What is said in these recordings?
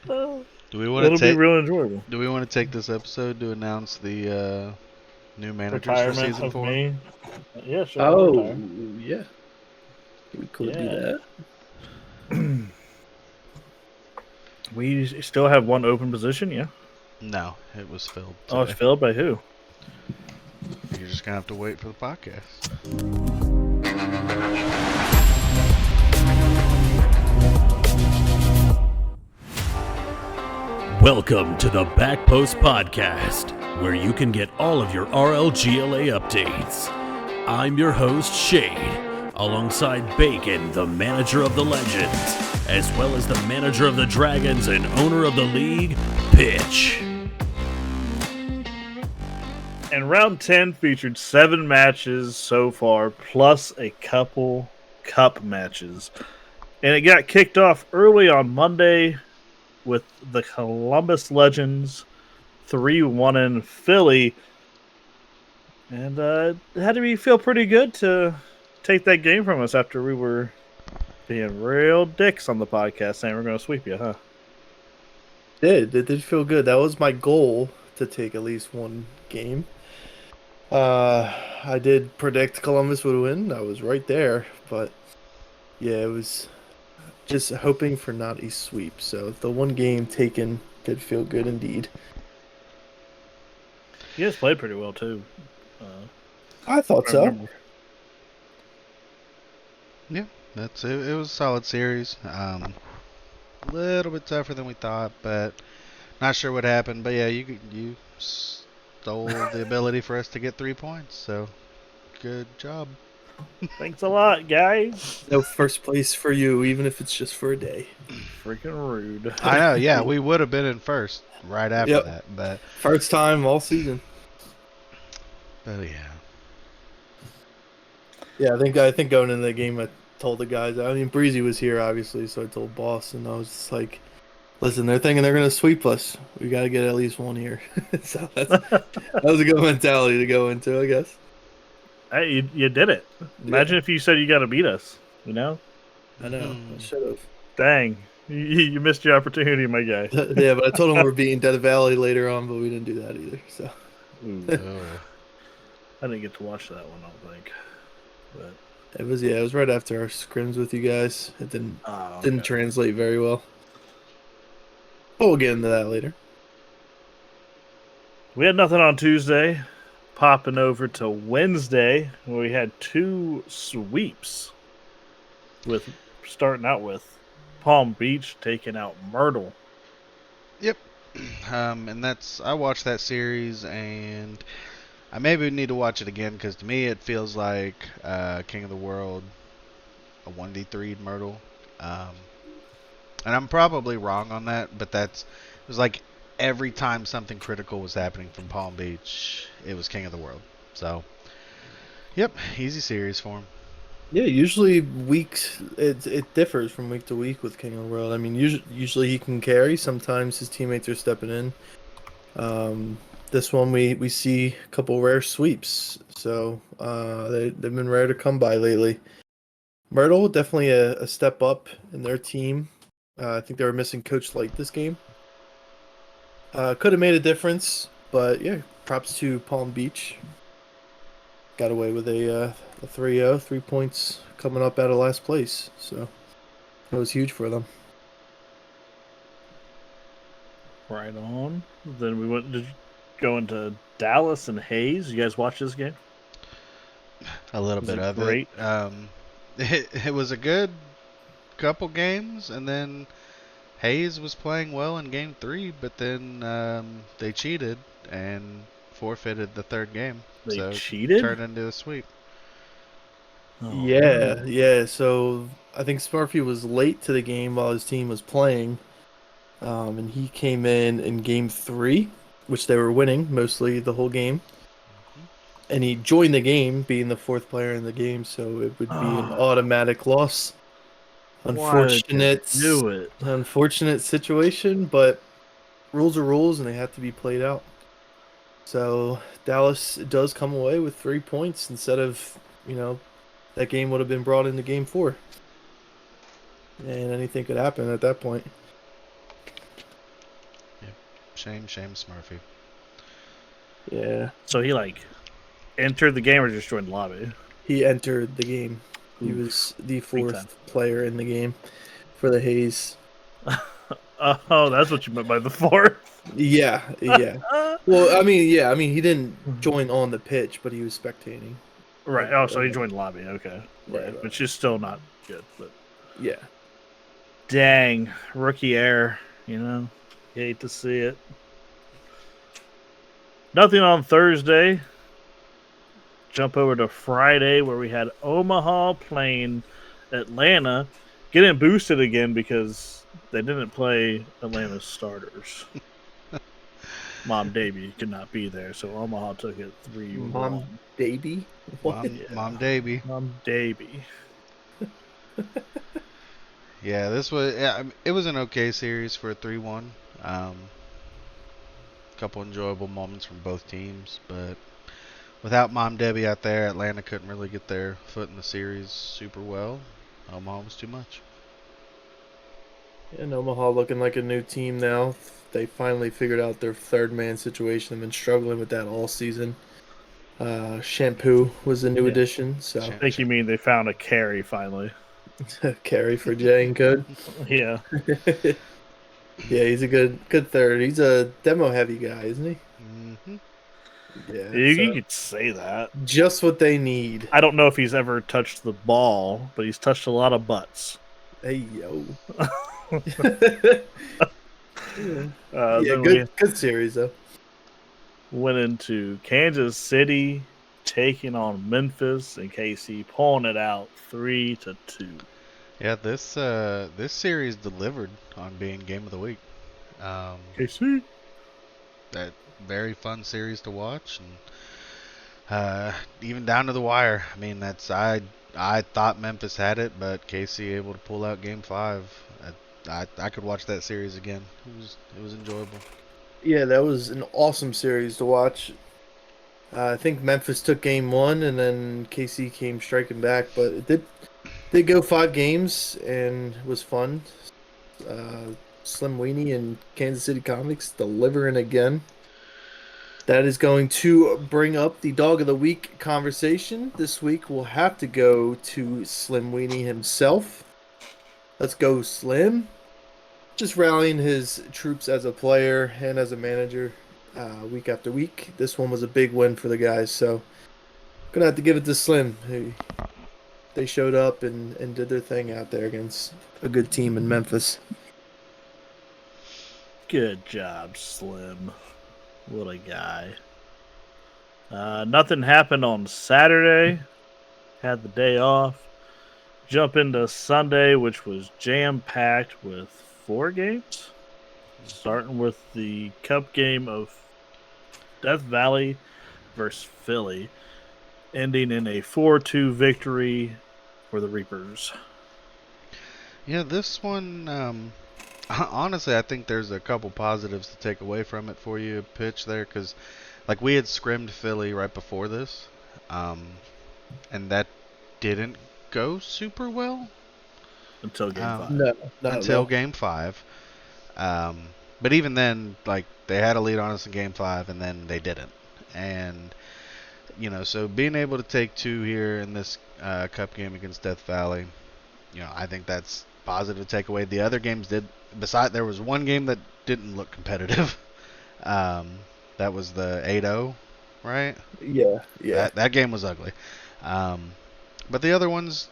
Do we want to It'll be take? real enjoyable. Do we want to take this episode to announce the new managers for Retirement season of 4? me. Yeah, sure. I'll Oh, retire. yeah. We could do Yeah. that. We still have one open position. Yeah. No, it was filled Oh, it's today. filled by who? You're just gonna have to wait for the podcast. Welcome to the Back Post Podcast, where you can get all of your RLGLA updates. I'm your host, Shade, alongside Bacon, the manager of the Legends, as well as the manager of the Dragons and owner of the league, Pitch. And round 10 featured 7 matches so far, plus a couple cup matches. And it got kicked off early on Monday with the Columbus Legends 3-1 in Philly. And it had to feel pretty good to take that game from us after we were being real dicks on the podcast saying we're going to sweep you, huh? It did feel good. That was my goal, to take at least one game. I did predict Columbus would win. I was right there, but yeah, it was just hoping for not a sweep. So the one game taken did feel good indeed. You guys played pretty well, too. I thought I so. remember. Yeah, that's it. It was a solid series. A little bit tougher than we thought, but not sure what happened. But yeah, you stole the ability for us to get 3 points. So good job. Thanks a lot, guys. No first place for you, even if it's just for a day. Freaking rude. I know. Yeah, we would have been in first right after Yep. that, but First time all season. yeah. Yeah, I think going into the game, I told the guys. I mean, Breezy was here, obviously, so I told Boss, and I was just like, "Listen, they're thinking they're gonna sweep us. We got to get at least one here." So that was a good mentality to go into, I guess. Hey, you did it. Imagine if you said you got to beat us, you know? I know. I should have. Dang. You missed your opportunity, my guy. Yeah, but I told them we're beating Death Valley later on, but we didn't do that either. So I didn't get to watch that one, I don't think. But it was right after our scrims with you guys. It didn't translate very well. But we'll get into that later. We had nothing on Tuesday. Popping over to Wednesday, where we had 2 sweeps. With starting out with Palm Beach taking out Myrtle. Yep. And I watched that series, and I maybe need to watch it again because to me it feels like King of the World, a 1v3 Myrtle. And I'm probably wrong on that, but it was like every time something critical was happening from Palm Beach, it was King of the World. So, yep, easy series for him. Yeah, usually weeks it differs from week to week with King of the World. I mean, usually he can carry. Sometimes his teammates are stepping in. This one we see a couple rare sweeps, so they've been rare to come by lately. Myrtle definitely a step up in their team. I think they were missing Coach Light this game. Could have made a difference, but yeah, props to Palm Beach. Got away with a 3-0, 3 points coming up out of last place. So that was huge for them. Right on. Then we went to go into Dallas and Hayes. You guys watch this game? A little bit of great? it. It was a good couple games, and then Hayes was playing well in game 3, but then they cheated and forfeited the third game. They cheated? Turned into a sweep. Oh, yeah. So I think Smurfy was late to the game while his team was playing. And he came in game 3, which they were winning mostly the whole game. And he joined the game, being the 4th player in the game, so it would be an automatic loss. Unfortunate situation, but rules are rules, and they have to be played out. So Dallas does come away with 3 points instead of, that game would have been brought into game 4. And anything could happen at that point. Shame Smurfy. Yeah, So he entered the game or just joined the lobby? he entered the game. He Oof, was the big time. 4th player in the game for the Hayes. Oh, that's what you meant by the fourth. Yeah, yeah. Well, I mean, he didn't join on the pitch, but he was spectating. Right. Oh, so he joined the lobby. Okay. Yeah, Right. which is still not good, but Yeah. dang, rookie error. You hate to see it. Nothing on Thursday. Jump over to Friday where we had Omaha playing Atlanta, getting boosted again because they didn't play Atlanta's starters. Mom Davy could not be there, so Omaha took it 3-1. Mom Davy? What? Mom Davy. Mom Davy. Yeah, it was an okay series for a 3-1. Couple enjoyable moments from both teams, but without Mom Debbie out there, Atlanta couldn't really get their foot in the series super well. Omaha was too much. And Omaha looking like a new team now. They finally figured out their third man situation. They've been struggling with that all season. Shampoo was the new addition, so I think you mean they found a carry finally. carry for Jay and Code. Yeah. Yeah, he's a good third. He's a demo heavy guy, isn't he? Mm-hmm. Yeah, You could say that. just what they need. I don't know if he's ever touched the ball, but he's touched a lot of butts. Hey yo. Yeah, good series though. Went into Kansas City, taking on Memphis, and KC pulling it out 3-2. Yeah, this series delivered on being game of the week. KC. That very fun series to watch, and even down to the wire. I mean, I thought Memphis had it, but KC able to pull out Game 5. I could watch that series again. It was enjoyable. Yeah, that was an awesome series to watch. I think Memphis took game 1, and then KC came striking back, but it did go 5 games, and it was fun. Slim Weenie and Kansas City Comics delivering again. That is going to bring up the Dog of the Week conversation. This week we'll have to go to Slim Weenie himself. Let's go, Slim. Just rallying his troops as a player and as a manager week after week. This one was a big win for the guys, so gonna have to give it to Slim. They showed up and did their thing out there against a good team in Memphis. Good job, Slim. What a guy. Nothing happened on Saturday. Had the day off. Jump into Sunday, which was jam-packed with 4 games. Starting with the Cup game of Death Valley versus Philly. Ending in a 4-2 victory for the Reapers. Yeah, this one, honestly, I think there's a couple positives to take away from it for you, Pitch, there, because we had scrimmed Philly right before this, and that didn't go super well Until Game 5. No, until Game 5. But even then, they had a lead on us in Game 5, and then they didn't. And so being able to take 2 here in this Cup game against Death Valley, I think that's positive to take away. The other games did. There was one game that didn't look competitive. That was the 8-0, right? Yeah. That game was ugly. But the other ones,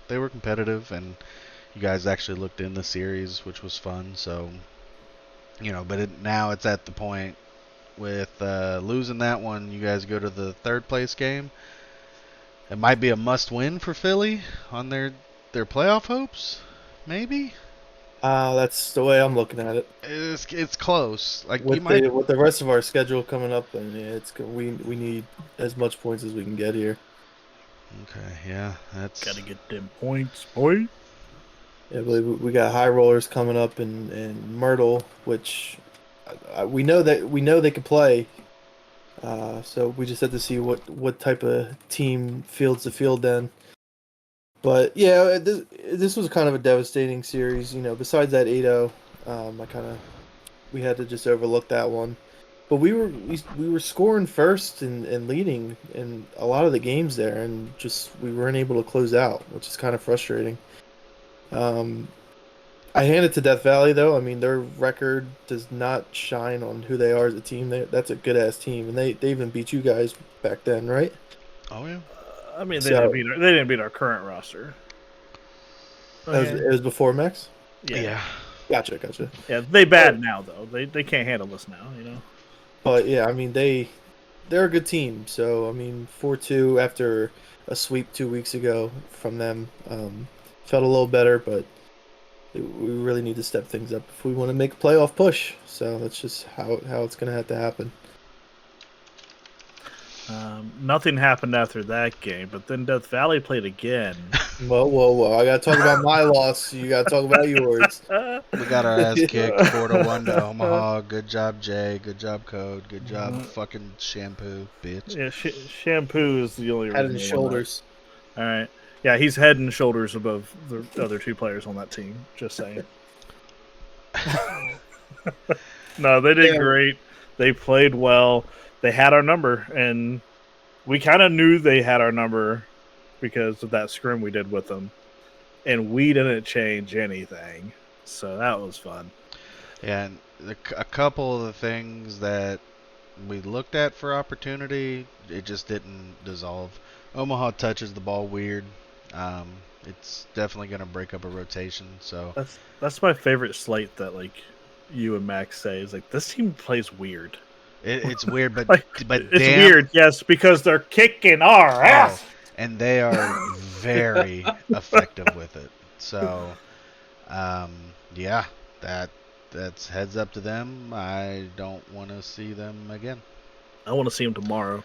they were competitive, and you guys actually looked in the series, which was fun. So, but now it's at the point with losing that one, you guys go to the 3rd place game. It might be a must-win for Philly on their playoff hopes, maybe. That's the way I'm looking at it. It's close. With the rest of our schedule coming up, and we need as much points as we can get here. Okay, yeah, that's Gotta get them points, boy. Yeah, I believe we got high rollers coming up in Myrtle, which we know they can play. So we just have to see what type of team fields the field then. But yeah, this was kind of a devastating series. Besides that 8-0, I kind of we had to just overlook that one. But we were scoring first and leading in a lot of the games there, and just we weren't able to close out, which is kind of frustrating. Um, I hand it to Death Valley though. I mean, their record does not shine on who they are as a team. That's a good ass team, and they even beat you guys back then, right? Oh yeah. I mean, So- they didn't beat our current roster. Okay. It was before Max. Yeah. Gotcha. Yeah, they bad now though. They can't handle us now. You know. But yeah, I mean they're a good team. So I mean 4-2 after a sweep 2 weeks ago from them, felt a little better, but we really need to step things up if we want to make a playoff push. So that's just how it's gonna have to happen. Nothing happened after that game, but then Death Valley played again. Whoa! I gotta talk about my loss. You gotta talk about yours. We got our ass kicked 4-1 to Omaha. Good job, Jay. Good job, Code. Good job, fucking Shampoo, bitch. Yeah, Shampoo is the only Head reason and they won shoulders. that. All right. Yeah, he's head and shoulders above the other two players on that team. Just saying. No, they did great. They played well. They had our number, and we kind of knew they had our number because of that scrim we did with them, and we didn't change anything. So that was fun. Yeah, and a couple of the things that we looked at for opportunity, it just didn't dissolve. Omaha touches the ball weird. It's definitely going to break up a rotation. So That's my favorite slate that like you and Max say is like this team plays weird. it's weird, but Like, but it's damn, weird, yes, because they're kicking our ass. and they are very effective with it. So, yeah, that's heads up to them. I don't want to see them again. I want to see them tomorrow.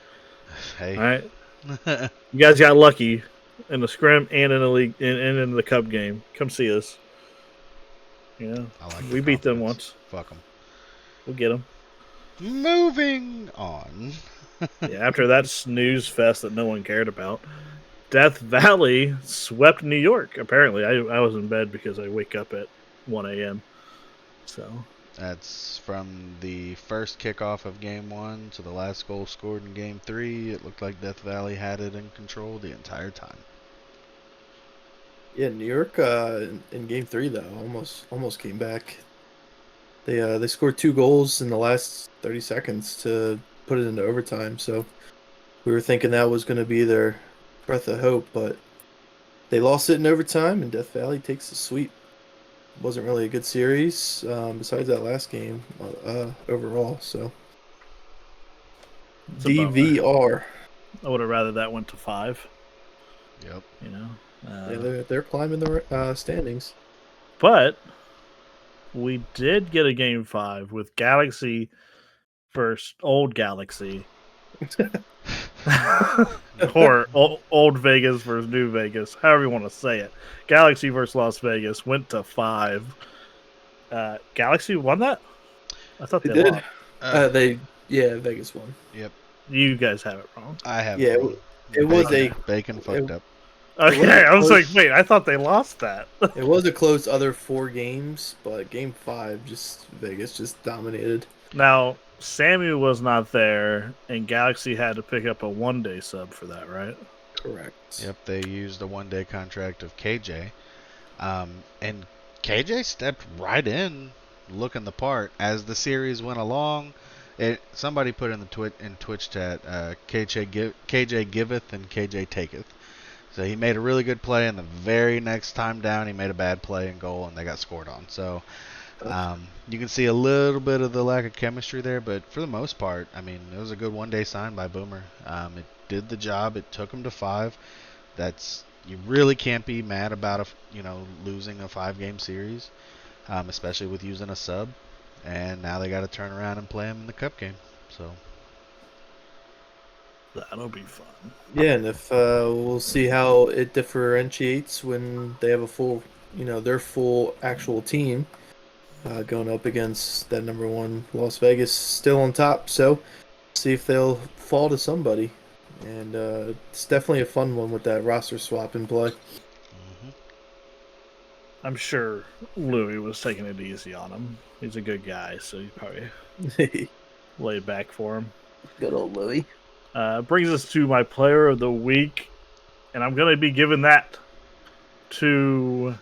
Hey, All right, you guys got lucky in the scrim and in the league and in the cup game. Come see us. Yeah, I like we the beat them confidence. once. Fuck them. We'll get them. Moving on. Yeah, after that snooze fest that no one cared about, Death Valley swept New York. Apparently, I was in bed because I wake up at 1 a.m. So That's from the first kickoff of Game 1 to the last goal scored in Game 3. It looked like Death Valley had it in control the entire time. Yeah, New York in game 3 though almost came back. They scored 2 goals in the last 30 seconds to put it into overtime. So we were thinking that was going to be their breath of hope, but they lost it in overtime, and Death Valley takes the sweep. Wasn't really a good series besides that last game overall. So it's a bummer. DVR. I would have rather that went to 5. Yep. You know, Yeah, they're climbing the standings. but we did get a game 5 with Galaxy versus Old Galaxy. Or old Vegas versus New Vegas, however you want to say it. Galaxy versus Las Vegas went to 5. Galaxy won that? I thought They they did. lost. Vegas won. Yep. You guys have it wrong. I have. Yeah, it was Bacon fucked up. Okay, I was like, close. wait, I thought they lost that. It was a close other 4 games, but game 5 just Vegas just dominated. Now, Samu was not there, and Galaxy had to pick up a 1-day sub for that, right? Correct. Yep, they used a 1-day contract of KJ. And KJ stepped right in looking the part. As the series went along, somebody put in the Twitch chat, KJ giveth and KJ taketh. So he made a really good play, and the very next time down, he made a bad play and goal, and they got scored on. So you can see a little bit of the lack of chemistry there, but for the most part, I mean, it was a good 1-day sign by Boomer. It did the job. It took him to 5. You really can't be mad about losing a 5-game series, especially with using a sub. And now they got to turn around and play him in the cup game. So That'll be fun. Yeah, and if we'll see how it differentiates when they have a full, their full actual team going up against that number 1 Las Vegas still on top. So see if they'll fall to somebody. And it's definitely a fun one with that roster swap in play. I'm sure Louis was taking it easy on him. He's a good guy, so you probably Good lay it back for him. old Louis. Brings us to my player of the week, and I'm going to be giving that to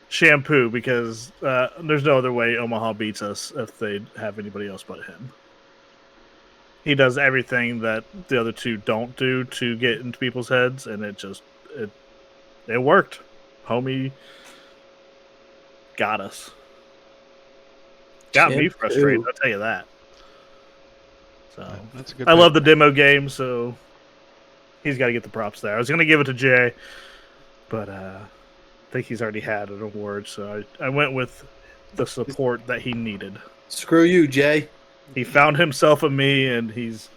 Shampoo because there's no other way Omaha beats us if they have anybody else but him. He does everything that the other two don't do to get into people's heads, and it worked. Homie got us. Got me frustrated, I'll tell you that. So That's a good I pick. love the demo game, so he's got to get the props there. I was going to give it to Jay, but I think he's already had an award, so I went with the support that he needed. Screw you, Jay. He found himself a me, and he's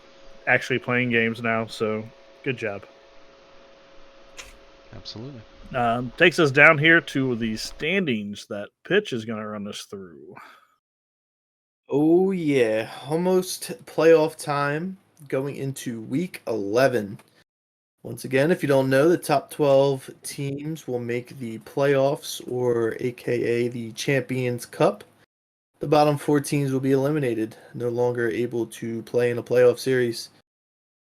actually playing games now, so good job. Absolutely. Takes us down here to the standings that Pitch is going to run us through. Oh, yeah. Almost playoff time going into week 11. Once again, if you don't know, the top 12 teams will make the playoffs, or AKA the Champions Cup. The bottom 4 teams will be eliminated, no longer able to play in a playoff series.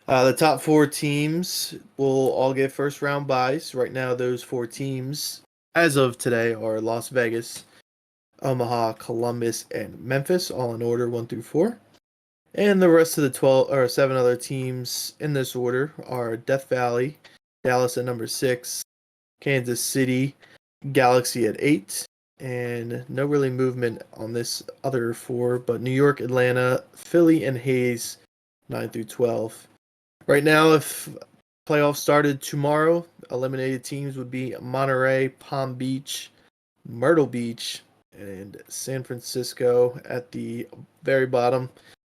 The top 4 teams will all get first round byes. Right now, those 4 teams, as of today, are Las Vegas, Omaha, Columbus, and Memphis, all in order 1 through 4. And the rest of the 12 or 7 other teams in this order are Death Valley, Dallas at number 6, Kansas City, Galaxy at 8, and no really movement on this other 4, but New York, Atlanta, Philly, and Hayes 9 through 12. Right now, if playoffs started tomorrow, eliminated teams would be Monterey, Palm Beach, Myrtle Beach, and San Francisco at the very bottom.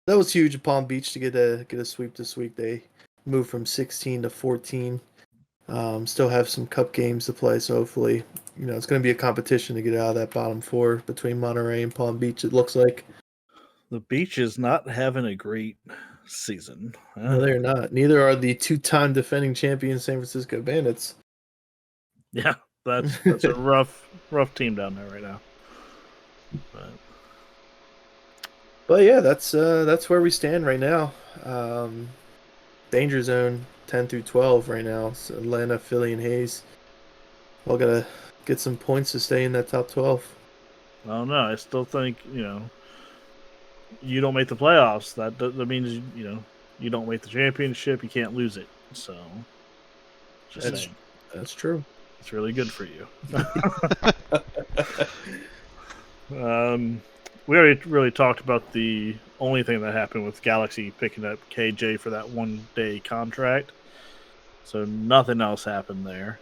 That was huge at Palm Beach to get a sweep this week. They moved from 16 to 14. Still have some cup games to play, so hopefully, it's going to be a competition to get out of that bottom 4 between Monterey and Palm Beach, it looks like. The Beach is not having a great season. No, they're not. Neither are the 2-time defending champion San Francisco Bandits. Yeah, that's a rough team down there right now. But yeah, that's where we stand right now. Danger zone 10 through 12 right now. So Atlanta, Philly, and Hayes all gotta get some points to stay in that top 12. I don't know. I still think you don't make the playoffs. That means you don't make the championship. You can't lose it. So just saying. That's true. It's really good for you. We already really talked about the only thing that happened with Galaxy picking up KJ for that 1-day contract. So nothing else happened there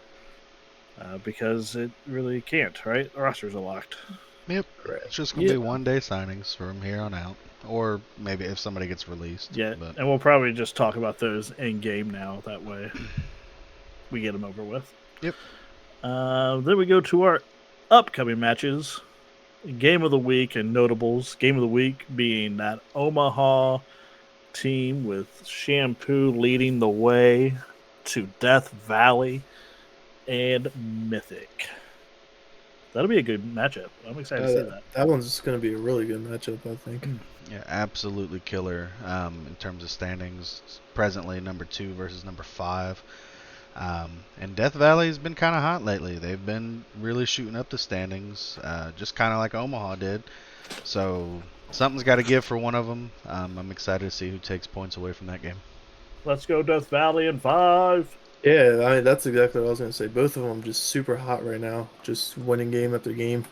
because it really can't, right? The rosters are locked. Yep. It's just going to be 1-day signings from here on out. Or maybe if somebody gets released. Yeah, but. And we'll probably just talk about those in-game now. That way we get them over with. Yep. Then we go to our upcoming matches. Game of the week and notables. Game of the week being that Omaha team with Shampoo leading the way to Death Valley and Mythic. That'll be a good matchup. I'm excited to see that. That one's going to be a really good matchup, I think. Yeah, absolutely killer in terms of standings. Presently, number 2 versus number 5. And Death Valley has been kind of hot lately. They've been really shooting up the standings, just kind of like Omaha did. So something's got to give for one of them. I'm excited to see who takes points away from that game. Let's go Death Valley in 5. Yeah, I mean, that's exactly what I was going to say. Both of them just super hot right now, just winning game after game.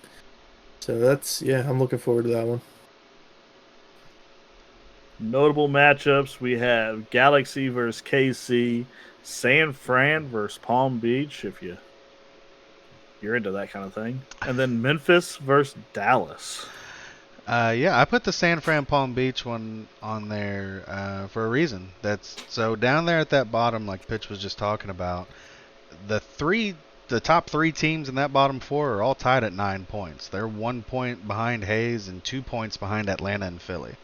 So I'm looking forward to that one. Notable matchups, we have Galaxy versus KC, San Fran versus Palm Beach, if you're into that kind of thing, and then Memphis versus Dallas. Yeah, I put the San Fran Palm Beach one on there for a reason. That's so down there at that bottom, like Pitch was just talking about. The top 3 teams in that bottom 4 are all tied at 9 points. They're 1 point behind Hayes and 2 points behind Atlanta and Philly.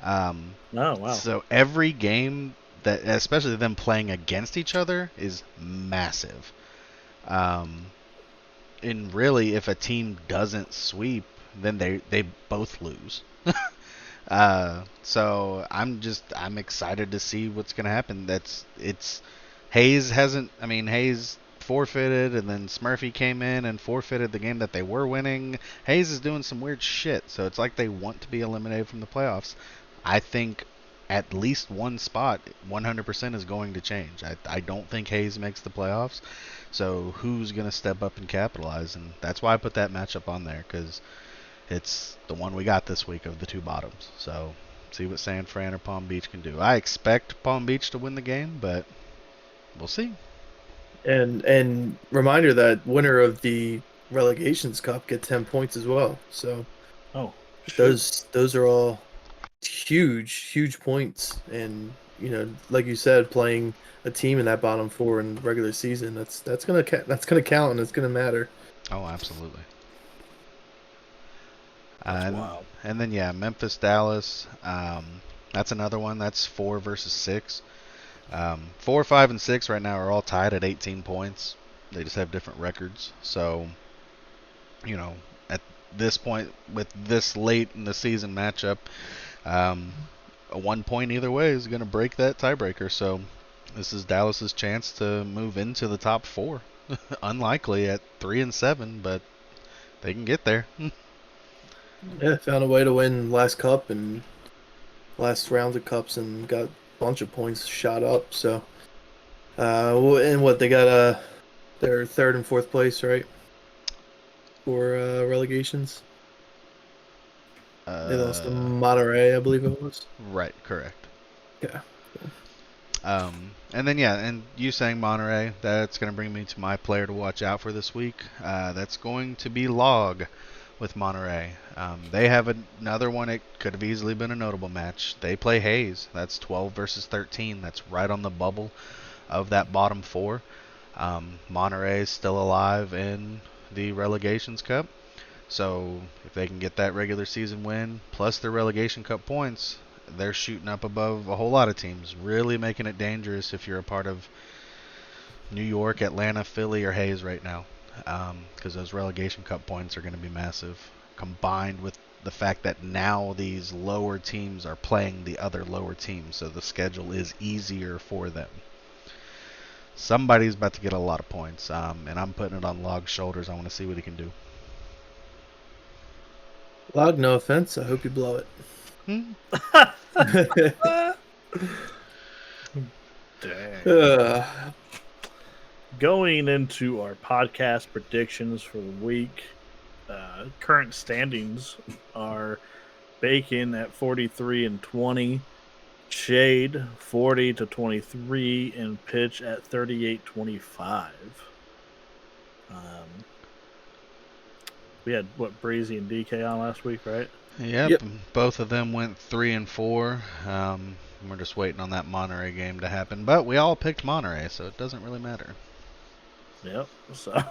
Oh wow! So every game that, especially them playing against each other, is massive. And really, if a team doesn't sweep then they both lose. So I'm excited to see what's gonna happen. Hayes forfeited, and then Smurfy came in and forfeited the game that they were winning. Hayes is doing some weird shit, so it's like they want to be eliminated from the playoffs. I think at least one spot 100% is going to change. I don't think Hayes makes the playoffs, so who's going to step up and capitalize? And that's why I put that matchup on there, because it's the one we got this week of the two bottoms. So see what San Fran or Palm Beach can do. I expect Palm Beach to win the game, but we'll see. And reminder that winner of the Relegations Cup get 10 points as well. So Oh, those are all huge points. And like you said, playing a team in that bottom four in the regular season, that's gonna count, and it's gonna matter. Oh, absolutely. That's wild. And then Memphis, Dallas. That's another one. That's 4 versus 6. 4, 5, and 6 right now are all tied at 18 points. They just have different records. So, at this point, with this late in the season matchup, a 1 point either way is going to break that tiebreaker. So, this is Dallas's chance to move into the top 4. Unlikely at 3 and 7, but they can get there. Yeah, found a way to win last cup and last round of cups and got a bunch of points shot up. So, and what they got? Their third and fourth place, right? For relegations. They lost to Monterey, I believe it was. Right, correct. Yeah. And then and you saying Monterey, that's going to bring me to my player to watch out for this week. That's going to be Log with Monterey. They have another one. It could have easily been a notable match. They play Hayes. That's 12 versus 13. That's right on the bubble of that bottom 4. Monterey is still alive in the Relegations Cup. So if they can get that regular season win plus their Relegation Cup points, they're shooting up above a whole lot of teams, really making it dangerous if you're a part of New York, Atlanta, Philly, or Hayes right now, because those Relegation Cup points are going to be massive, combined with the fact that now these lower teams are playing the other lower teams, so the schedule is easier for them. Somebody's about to get a lot of points, and I'm putting it on Log's shoulders. I want to see what he can do. Log, no offense. I hope you blow it. Dang. Going into our podcast predictions for the week, current standings are Bacon at 43 and 20, Shade 40 to 23, and Pitch at 38-25. We had Breezy and DK on last week, right? Yep. Both of them went 3 and 4. We're just waiting on that Monterey game to happen, but we all picked Monterey, so it doesn't really matter. Yep. So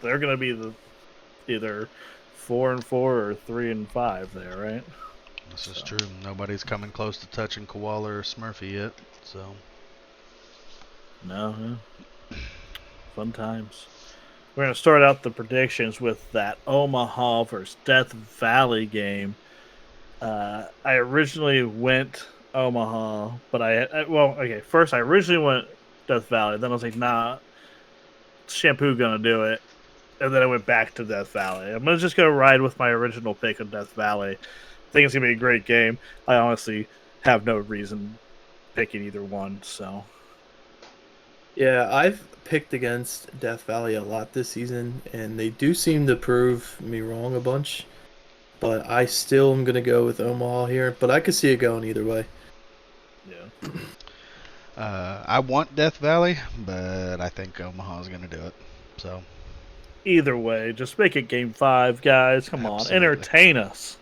they're going to be either 4 and 4 or 3 and 5 there, right? This is true. Nobody's coming close to touching Koala or Smurfy yet, so. No. Fun times. We're going to start out the predictions with that Omaha versus Death Valley game. I originally went Omaha, but first I originally went Death Valley. Then I was like, nah, Shampoo going to do it. And then I went back to Death Valley. I'm going to just go ride with my original pick of Death Valley. I think it's going to be a great game. I honestly have no reason picking either one, so. Yeah, I've picked against Death Valley a lot this season, and they do seem to prove me wrong a bunch. But I still am going to go with Omaha here, but I could see it going either way. Yeah. I want Death Valley, but I think Omaha's going to do it. So. Either way, just make it Game 5, guys. Come Absolutely. on, entertain us.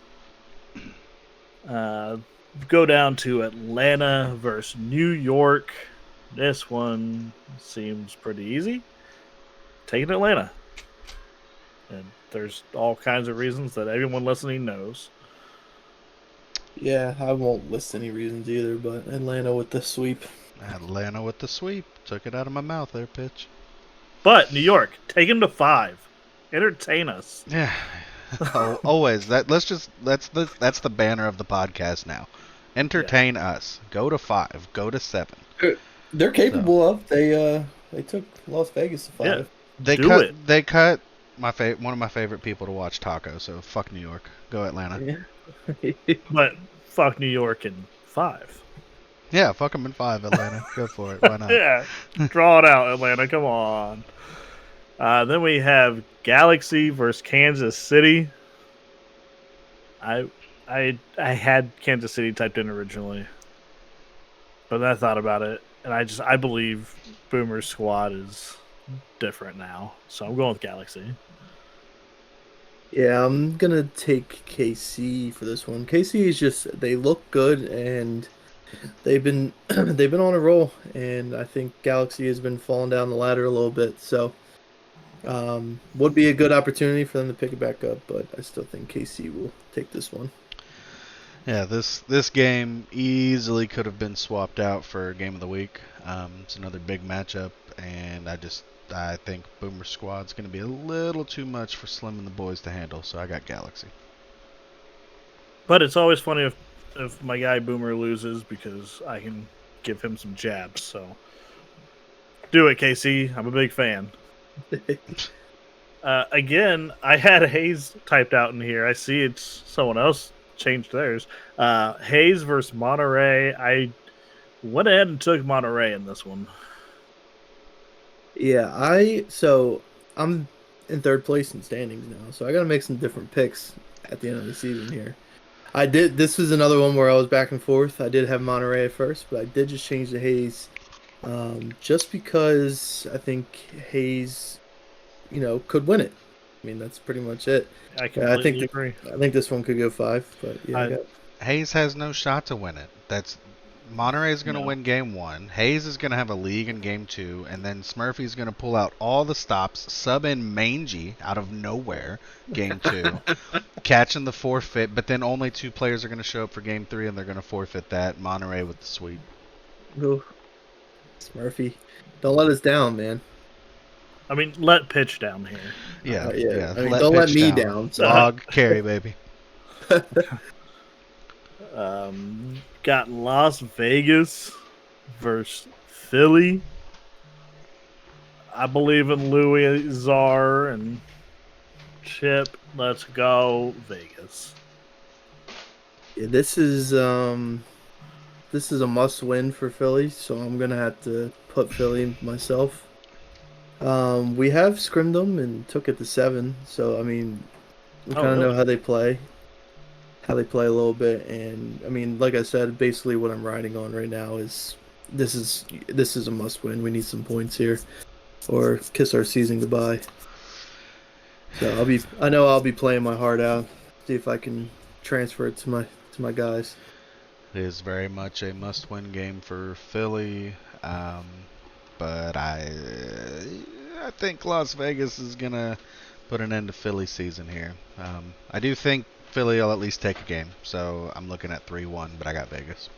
Go down to Atlanta versus New York. This one seems pretty easy. Taking Atlanta. And there's all kinds of reasons that everyone listening knows. Yeah, I won't list any reasons either, but Atlanta with the sweep. Atlanta with the sweep. Took it out of my mouth there, Pitch. But New York, take them to 5. Entertain us. Yeah. Oh, always. That's the banner of the podcast now. Entertain us. Go to 5. Go to 7. They're So capable of. They took Las Vegas to Yeah, 5. do it. they cut one of my favorite people to watch Taco. So fuck New York. Go Atlanta. Yeah. But fuck New York in 5. Yeah, fuck them in 5, Atlanta. Go for it. Why not? Yeah, draw it out, Atlanta. Come on. Then we have Galaxy versus Kansas City. I had Kansas City typed in originally, but then I thought about it, and I believe Boomer's squad is different now, so I'm going with Galaxy. Yeah, I'm gonna take KC for this one. KC is just they look good and they've been they've been on a roll, and I think Galaxy has been falling down the ladder a little bit. So would be a good opportunity for them to pick it back up, but I still think KC will take this one. Yeah, this game easily could have been swapped out for game of the week. It's another big matchup, and I think Boomer Squad's going to be a little too much for Slim and the boys to handle. So I got Galaxy. But it's always funny if my guy Boomer loses because I can give him some jabs. So do it, KC. I'm a big fan. Again, I had Hayes typed out in here. I see it's someone else changed theirs. Hayes versus Monterey. I went ahead and took Monterey in this one. Yeah, I'm in third place in standings now, so I gotta make some different picks at the end of the season here. This was another one where I was back and forth. I did have Monterey at first, but I did just change to Hayes, just because I think Hayes, could win it. I mean, that's pretty much it. I completely agree. I think this one could go 5, but yeah. Hayes has no shot to win it. Monterey's going to win game 1. Hayes is going to have a league in game 2, and then Smurfy's going to pull out all the stops, sub in Mangy out of nowhere, game 2, catching the forfeit, but then only 2 players are going to show up for game 3, and they're going to forfeit that. Monterey with the sweep. Ooh. Smurfy, don't let us down, man. I mean, let pitch down here. Yeah. I mean, don't let me down. So. Dog carry, baby. Got Las Vegas versus Philly. I believe in Louis Czar and Chip. Let's go Vegas. Yeah, this is a must-win for Philly, so I'm gonna have to put Philly myself. We have scrimmed them and took it to 7, so I mean, we kind of know how they play. A little bit, and I mean, like I said, basically what I'm riding on right now is this is a must win. We need some points here, or kiss our season goodbye. So I know I'll be playing my heart out, see if I can transfer it to my guys. It is very much a must-win game for Philly, but I think Las Vegas is gonna put an end to Philly season here. I do think Philly will at least take a game, so I'm looking at 3-1, but I got Vegas.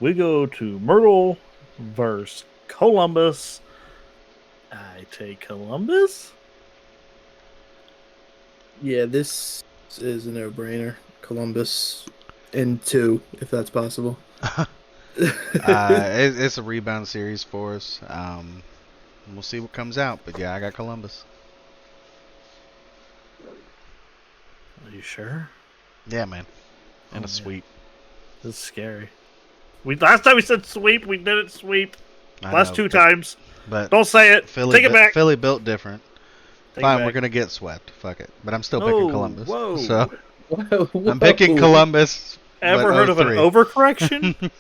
We go to Myrtle versus Columbus. I take Columbus. Yeah, this is a no-brainer. Columbus in 2, if that's possible. It's a rebound series for us. We'll see what comes out, but yeah, I got Columbus. Are you sure? Yeah, man. And a sweep. This is scary. Last time we said sweep, we didn't sweep. Last 2 times. But don't say it. Take it back. Philly built different. Take Fine, we're gonna get swept. Fuck it. But I'm still picking Columbus. Whoa. So Whoa. I'm picking Columbus. Ever heard of an overcorrection?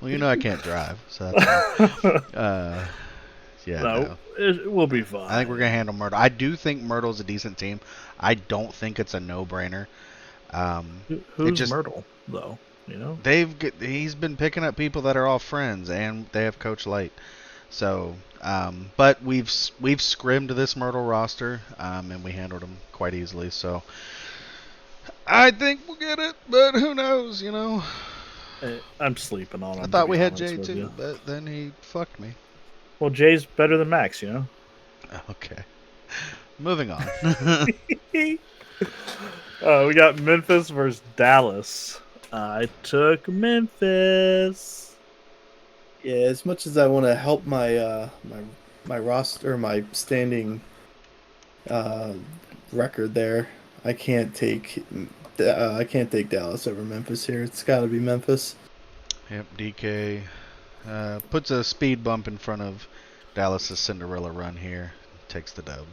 Well, I can't drive, so yeah. No. It will be fine. I think we're gonna handle Myrtle. I do think Myrtle's a decent team. I don't think it's a no-brainer. Who's Myrtle though? He's been picking up people that are all friends, and they have Coach Light. So, but we've scrimmed this Myrtle roster, and we handled them quite easily. So, I think we'll get it, but who knows? I'm sleeping on him. I thought we had Jay too, but then he fucked me. Well, Jay's better than Max, Okay. Moving on. We got Memphis versus Dallas. I took Memphis. Yeah, as much as I want to help my roster, my standing uh, record there, I can't take Dallas over Memphis here. It's got to be Memphis. Yep, DK puts a speed bump in front of Dallas' Cinderella run here. Takes the dub.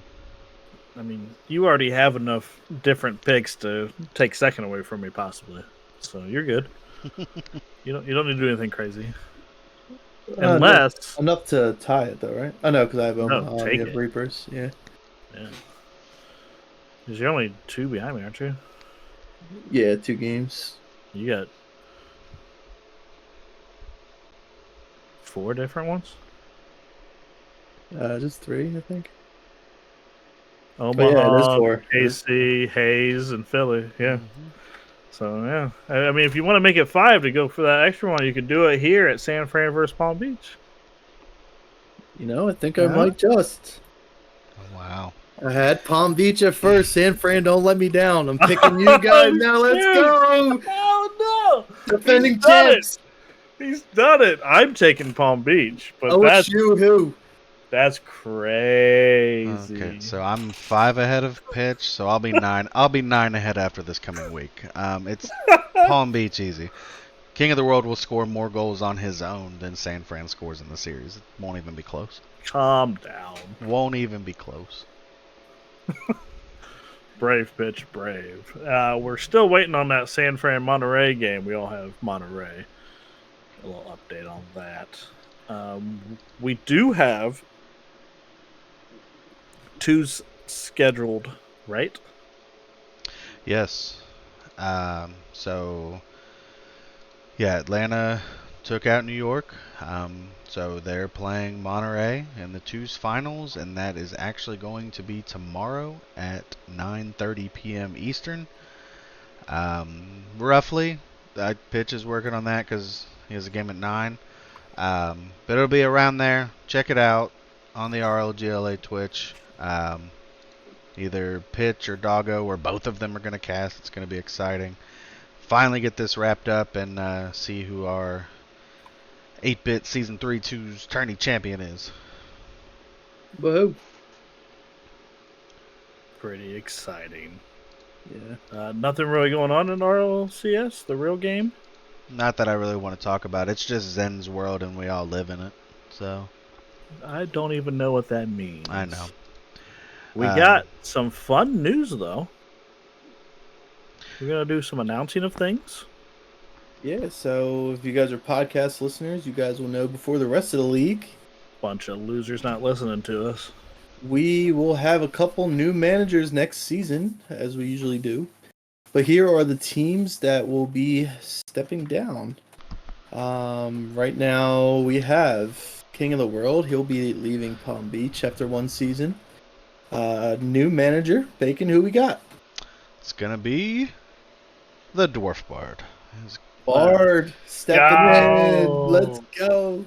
I mean, you already have enough different picks to take second away from me, possibly. So you're good. You don't need to do anything crazy. Unless enough to tie it though, right? I know because I have No, Omaha. take You have it. Reapers. Yeah. Yeah. Because you're only 2 behind me, aren't you? Yeah, 2 games. You got 4 different ones? Just 3, I think. Omaha, yeah, it is 4. KC, Hayes, and Philly. Yeah. Mm-hmm. So, yeah. I mean, if you want to make it 5 to go for that extra one, you could do it here at San Fran versus Palm Beach. I think I might just. Oh, wow. I had Palm Beach at first. San Fran, don't let me down. I'm picking you guys now. Let's go. Oh, no. Defending He's done champs. He's done it. I'm taking Palm Beach, but Oh, it's you who? that's crazy. Okay, so I'm 5 ahead of Pitch, so I'll be 9. I'll be 9 ahead after this coming week. It's Palm Beach easy. King of the World will score more goals on his own than San Fran scores in the series. It won't even be close. Calm down. Won't even be close. Brave, bitch, brave. We're still waiting on that San Fran Monterey game. We all have Monterey. A little update on that. We do have 2s scheduled, right? Yes. So, yeah, Atlanta took out New York. So they're playing Monterey in the 2's finals, and that is actually going to be tomorrow at 9:30 p.m. Eastern. Roughly, Pitch is working on that because he has a game at 9. But it'll be around there. Check it out on the RLGLA Twitch. Either Pitch or Doggo or both of them are going to cast. It's going to be exciting. Finally get this wrapped up and see who our 8-bit Season 3-2's tourney champion is. Woohoo. Pretty exciting. Yeah. Nothing really going on in RLCS, the real game. Not that I really want to talk about it. It's just Zen's world and we all live in it. So I don't even know what that means. I know. We got some fun news, though. We're going to do some announcing of things. Yeah, so if you guys are podcast listeners, you guys will know before the rest of the league, Bunch of losers not listening to us. we will have a couple new managers next season, as we usually do. But here are the teams that will be stepping down. Right now, we have King of the World. He'll be leaving Palm Beach after 1 season. New manager, Bacon, who we got? It's going to be the Dwarf Bard. Bard, stepping in. Let's go.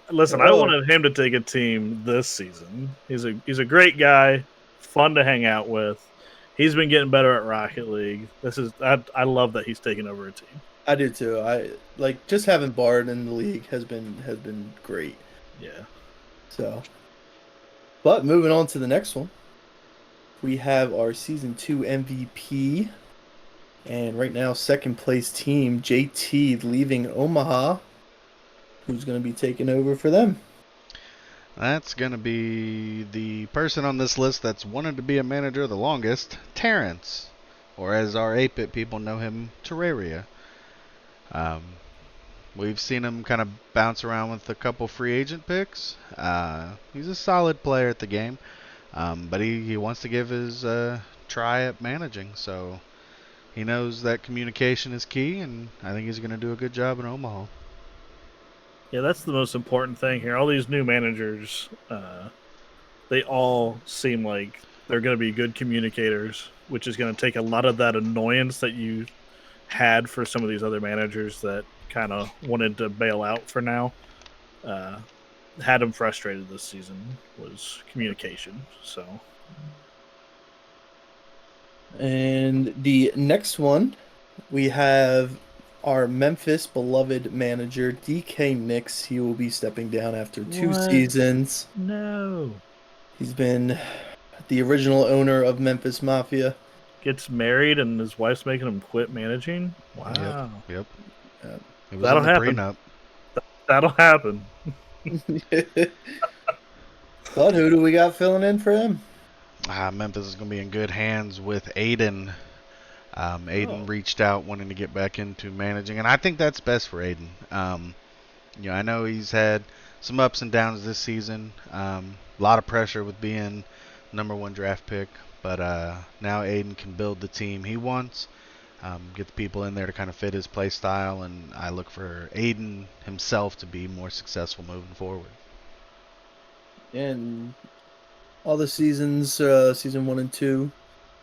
Listen, I wanted him to take a team this season. He's a great guy, fun to hang out with. He's been getting better at Rocket League. I love that he's taking over a team. I do too. I like just having Bard in the league has been great. Yeah. So, but moving on to the next one, we have our season 2 MVP, and right now second place team JT leaving Omaha. Who's going to be taking over for them? That's going to be the person on this list that's wanted to be a manager the longest, Terrence. Or as our 8-bit people know him, Terraria. We've seen him kind of bounce around with a couple free agent picks. He's a solid player at the game. But he wants to give his try at managing. So he knows that communication is key, and I think he's going to do a good job in Omaha. Yeah, that's the most important thing here. All these new managers, they all seem like they're going to be good communicators, which is going to take a lot of that annoyance that you had for some of these other managers that kind of wanted to bail out for now. had him frustrated this season was communication. So And the next one, we have our Memphis beloved manager, DK Nix. He will be stepping down after 2 What? seasons. No. He's been the original owner of Memphis Mafia. Gets married and his wife's making him quit managing. Wow. Yep. Uh, It was That'll in the happen. prenup. That'll happen. But who do we got filling in for him? Memphis is going to be in good hands with Aiden. Aiden Oh. reached out wanting to get back into managing, and I think that's best for Aiden. I know he's had some ups and downs this season. A lot of pressure with being #1 draft pick, but now Aiden can build the team he wants, get the people in there to kind of fit his play style, and I look for Aiden himself to be more successful moving forward. And all the seasons, season 1 and 2,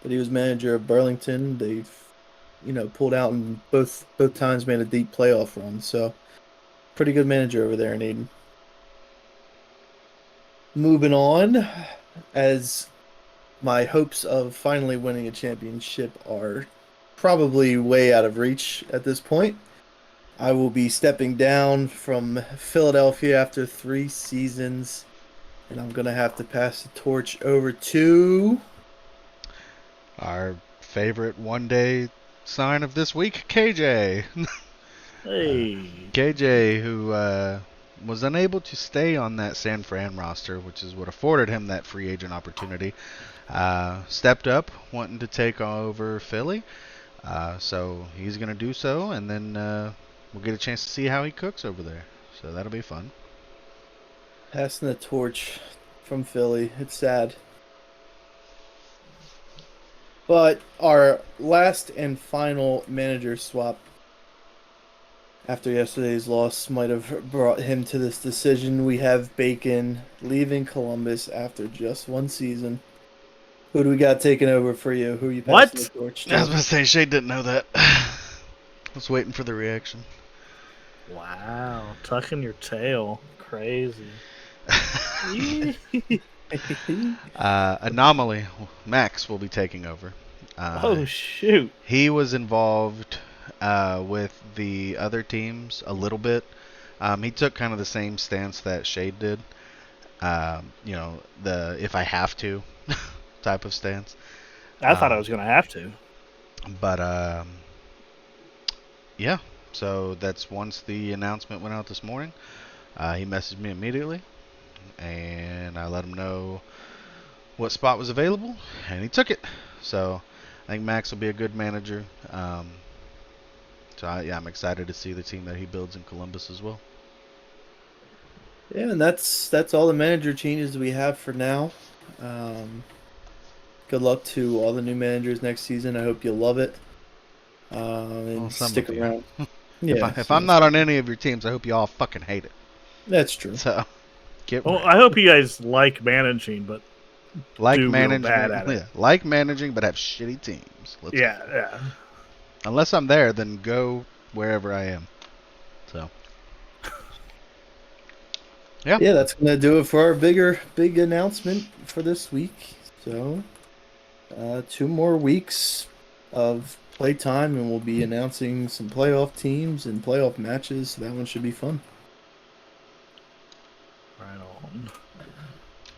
that he was manager of Burlington, they've, pulled out and both times made a deep playoff run. So, pretty good manager over there in Aiden. Moving on, as my hopes of finally winning a championship are probably way out of reach at this point, I will be stepping down from Philadelphia after 3 seasons, and I'm going to have to pass the torch over to Our favorite one-day sign of this week, KJ. Hey. KJ, who was unable to stay on that San Fran roster, which is what afforded him that free agent opportunity, stepped up, wanting to take over Philly. So he's going to do so, and then we'll get a chance to see how he cooks over there. So that'll be fun. passing the torch from Philly. It's sad. But our last and final manager swap after yesterday's loss might have brought him to this decision. We have Bacon leaving Columbus after just 1 season. Who do we got taking over for you? Who are you passing What? the torch I was to? going to say, Shade didn't know that. I was waiting for the reaction. Wow. Tucking your tail. Crazy. Anomaly, Max will be taking over. Oh, shoot. He was involved with the other teams a little bit. He took kind of the same stance that Shade did. The if I have to type of stance. I thought I was going to have to. But yeah. So that's once the announcement went out this morning. He messaged me immediately, and I let him know what spot was available, and he took it. So I think Max will be a good manager. I'm excited to see the team that he builds in Columbus as well. Yeah, and that's all the manager changes we have for now. Good luck to all the new managers next season. I hope you love it. And some stick of you. around. Yeah, If I'm not on any of your teams, I hope you all fucking hate it. that's true. So get Well, ready. I hope you guys like managing, but Like do real managing, bad at it. yeah, like managing, but have shitty teams. yeah. Unless I'm there, then go wherever I am. So. Yeah. Yeah, that's gonna do it for our big announcement for this week. So, 2 more weeks of playtime, and we'll be announcing some playoff teams and playoff matches. So that one should be fun. Right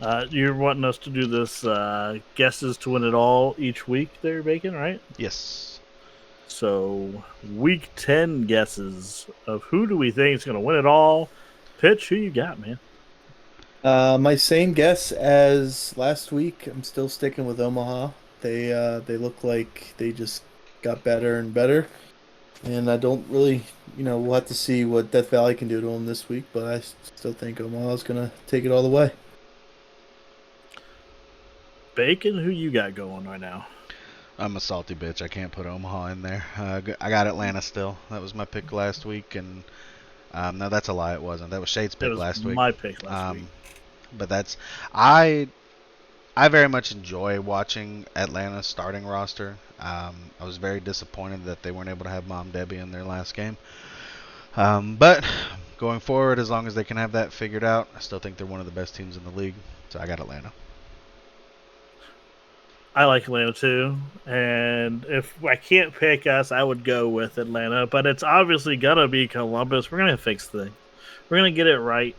on. You're wanting us to do this guesses to win it all each week there, Bacon, right? Yes. So, week 10 guesses of who do we think is going to win it all. Pitch, who you got, man? My same guess as last week. I'm still sticking with Omaha. They look like they just got better and better, and I don't really, we'll have to see what Death Valley can do to them this week. But I still think Omaha's gonna take it all the way. Bacon, who you got going right now? I'm a salty bitch. I can't put Omaha in there. I got Atlanta still. That was my pick last week, and no, that's a lie. It wasn't. That was Shade's It pick was last week. my pick last week. But that's I very much enjoy watching Atlanta's starting roster. I was very disappointed that they weren't able to have Mom Debbie in their last game. But going forward, as long as they can have that figured out, I still think they're one of the best teams in the league. So I got Atlanta. I like Atlanta too, and if I can't pick us, I would go with Atlanta. But it's obviously gonna be Columbus. We're gonna fix things. We're gonna get it right,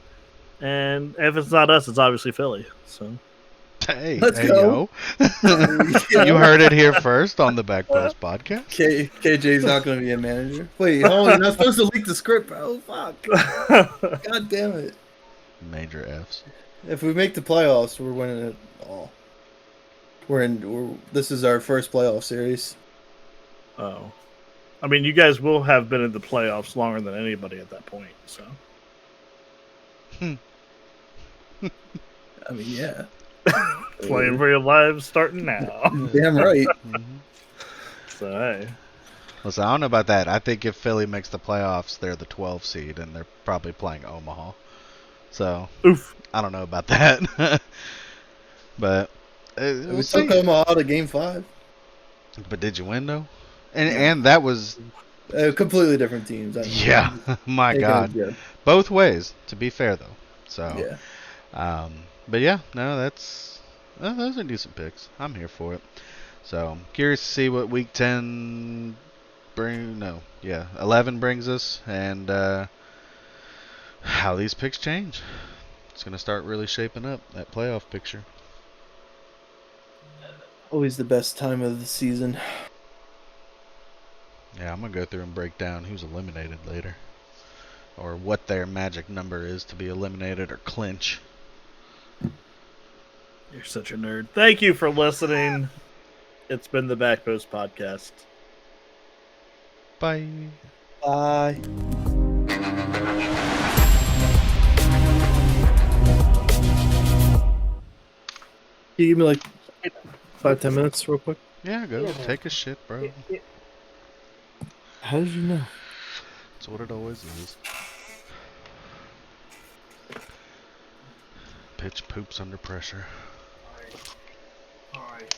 and if it's not us, it's obviously Philly. So Hey, Let's hey, go. yo. You heard it here first on the Back Post podcast. KJ's not going to be a manager. Wait, hold on. You're not supposed to leak the script, bro. Fuck. God damn it. Major Fs. If we make the playoffs, we're winning it all. This is our first playoff series. oh, I mean, you guys will have been in the playoffs longer than anybody at that point. So I mean, yeah. playing for your lives starting now. Damn right. So hey. Listen, I don't know about that. I think if Philly makes the playoffs, they're the 12 seed, and they're probably playing Omaha. So, Oof. I don't know about that. But We took Omaha to Game 5. But did you win though? And that was Completely different teams. yeah, my God, both ways. To be fair though, so Yeah. but yeah, no, those are decent picks. I'm here for it. So I'm curious to see what Week 10 11 brings us, and how these picks change. It's gonna start really shaping up that playoff picture. Always the best time of the season. Yeah, I'm gonna go through and break down who's eliminated later, or what their magic number is to be eliminated or clinch. You're such a nerd. Thank you for listening. It's been the Back Post Podcast. Bye. Bye. Can you give me like 5-10 minutes real quick? Yeah, go take a shit, bro. How did you know? That's what it always is. Pitch poops under pressure. All right.